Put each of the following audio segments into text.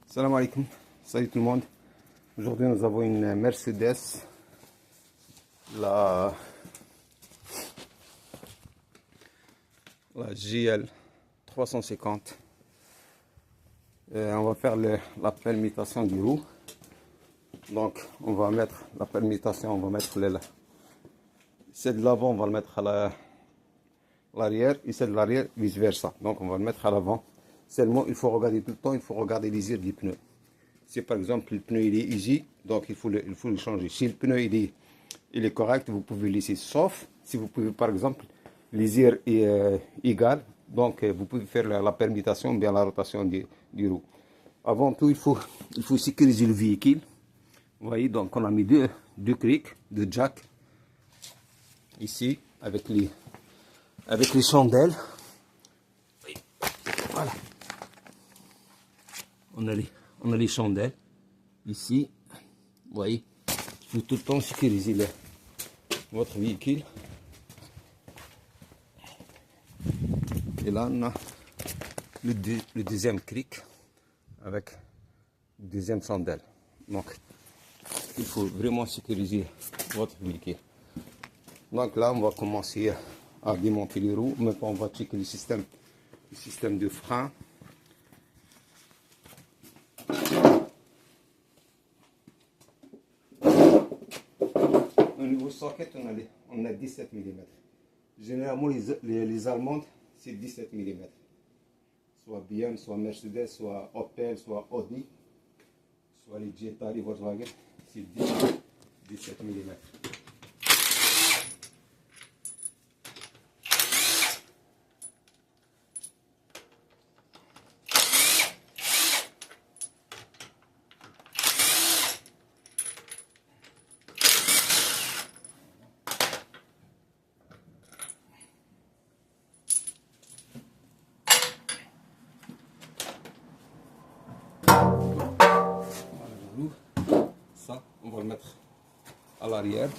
Salam alaikum, salut tout le monde. Aujourd'hui nous avons une Mercedes, la JL 350. On va faire la permutation du roue. Donc on va mettre la permutation, on va mettre celle de l'avant, on va le mettre à l'arrière et celle de l'arrière vice versa. Donc on va le mettre à l'avant. Seulement il faut regarder tout le temps, il faut regarder les yeux du pneu. Si par exemple le pneu il est easy, donc il faut le changer. Si le pneu il est correct, vous pouvez le laisser. Sauf si vous pouvez par exemple les yeux égales, donc vous pouvez faire la permutation, bien la rotation du roue. Avant tout, il faut sécuriser le véhicule. Vous voyez, donc on a mis deux crics, deux jacks ici avec les chandelles. Voilà. On a les chandelles ici. Vous voyez, il faut tout le temps sécuriser votre véhicule. Et là, on a le deuxième cric avec le deuxième chandelle. Donc, il faut vraiment sécuriser votre véhicule. Donc là, on va commencer à démonter les roues. Maintenant, on va checker le système de frein. Au niveau socket, on a 17 mm. Généralement, les allemandes, c'est 17 mm. Soit BM, soit Mercedes, soit Opel, soit Audi, soit les Jetta, les Volkswagen, c'est 17 mm. Ça, on va le mettre à l'arrière.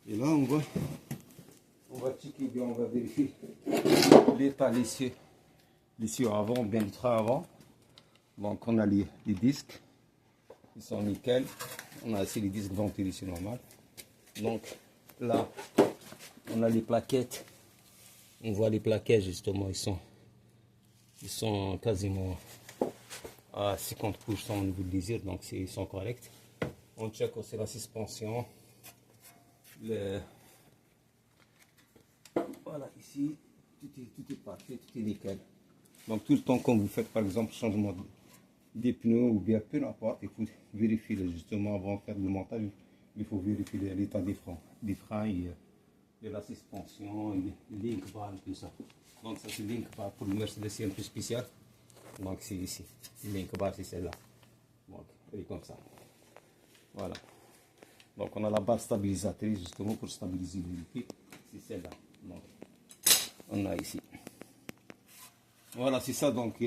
Et là, on va checker bien, on va vérifier l'état l'essieu avant, bien le train avant. Donc, on a les disques, ils sont nickel. On a aussi les disques ventilés ici normal. Donc, là, on a les plaquettes. On voit les plaquettes justement, ils sont quasiment à 50% au niveau de l'usure, donc ils sont corrects. On check aussi la suspension. Voilà, ici, tout est parfait, tout est nickel. Donc tout le temps quand vous faites par exemple changement des pneus ou bien peu n'importe, il faut vérifier justement avant de faire le montage, il faut vérifier l'état des freins et de la suspension, les link bar, tout ça. Donc ça c'est link bar pour le Mercedes, c'est un peu spécial. Donc c'est ici, link bar c'est celle-là. Donc elle est comme ça. Voilà. Donc on a la barre stabilisatrice justement pour stabiliser le véhicule, c'est celle-là. Donc on a ici. Voilà, c'est ça. Donc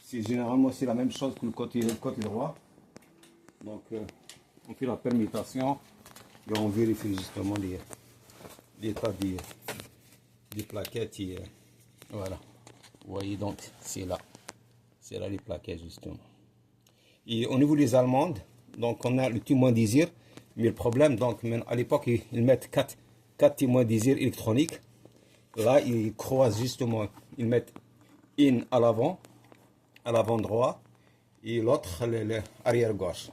c'est généralement c'est la même chose que le côté droit. Donc on fait la permutation et on vérifie justement l'état des plaquettes. Et, voilà. Vous voyez donc c'est là les plaquettes justement. Et au niveau des allemandes, donc on a le témoin d'usure, mais le problème donc à l'époque ils mettent 4 témoins d'usure électroniques. Là ils croisent justement, ils mettent une à l'avant droit et l'autre arrière gauche.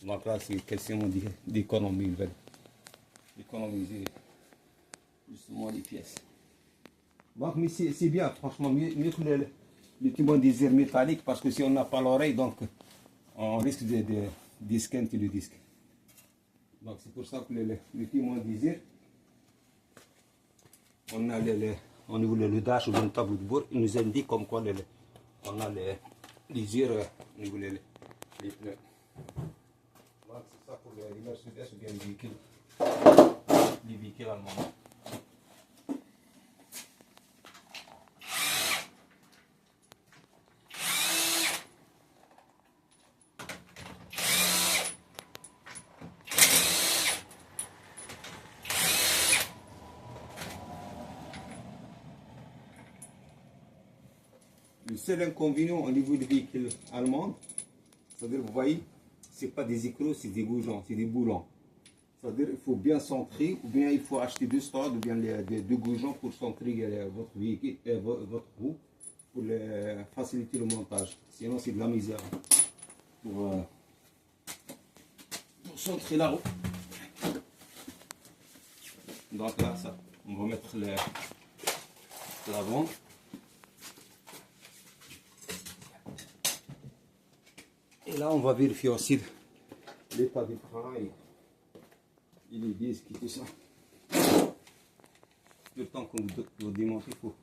Donc là c'est question d'économie, ils veulent économiser justement les pièces. Donc mais c'est bien, franchement mieux que le témoin d'usure métallique, parce que si on n'a pas l'oreille, donc on risque de scanner le disque. Donc c'est pour ça que le témoin d'usure, on a au niveau le dash ou le tableau de bord, il nous indique comme quoi on a les usures au niveau les pneus. Donc c'est ça pour les Mercedes ou bien les véhicules allemands. Le seul inconvénient au niveau du véhicule allemand, c'est-à-dire, vous voyez, c'est pas des écrous, c'est des boulons, c'est des boulons. C'est-à-dire, il faut bien centrer, ou bien il faut acheter deux strads, ou bien deux goujons pour centrer votre véhicule, votre roue, pour faciliter le montage. Sinon, c'est de la misère pour centrer la roue. Donc là, ça, on va mettre l'avant. Et là, on va vérifier aussi l'état des freins et les disques et tout ça. Le temps que vous démontez, il faut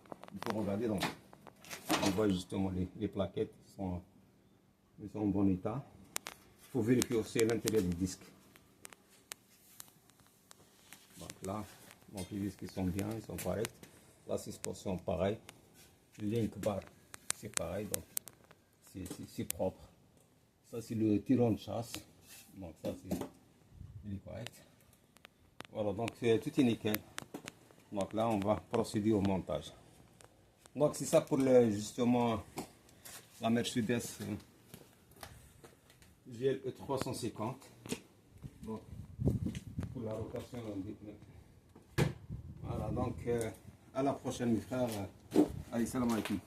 regarder. Donc, on voit justement les plaquettes sont en bon état. Il faut vérifier aussi l'intérieur du disque. Donc là, donc les disques sont bien, ils sont corrects. La suspension pareil. Le link bar, c'est pareil, donc c'est propre. Ça c'est le tirant de chasse. Donc ça il est correct. Voilà, donc tout est nickel. Donc là on va procéder au montage. Donc c'est ça pour justement la Mercedes GLE 350. Donc pour la rotation des pneus. Voilà, donc à la prochaine mes frères. Allez, salam alaikum.